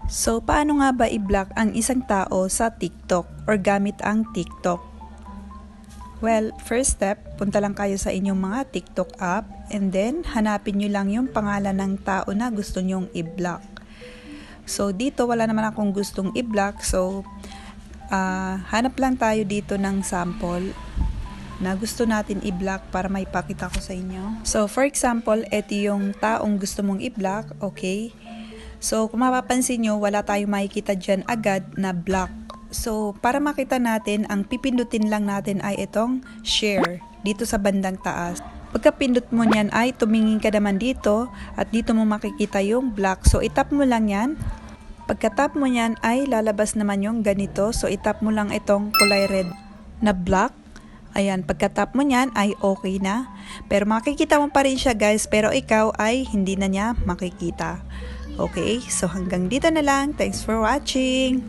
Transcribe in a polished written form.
So, paano nga ba i-block ang isang tao sa TikTok or gamit ang TikTok? Well, first step, punta lang kayo sa inyong mga TikTok app and then hanapin nyo lang yung pangalan ng tao na gusto nyong i-block. So, dito wala naman akong gustong i-block. So, hanap lang tayo dito ng sample na gusto natin i-block para may pakita ko sa inyo. So, for example, ito yung taong gusto mong i-block, okay? So, kung mapapansin nyo, wala tayong makikita dyan agad na block. So, para makita natin, ang pipindutin lang natin ay itong share dito sa bandang taas. Pagkapindot mo niyan ay tumingin ka naman dito at dito mo makikita yung block. So, itap mo lang yan. Pagkatap mo niyan ay lalabas naman yung ganito. So, itap mo lang itong kulay red na block. Ayan, pagkatap mo niyan ay okay na. Pero makikita mo pa rin siya guys, pero ikaw ay hindi na niya makikita. Okay, so hanggang dito na lang. Thanks for watching!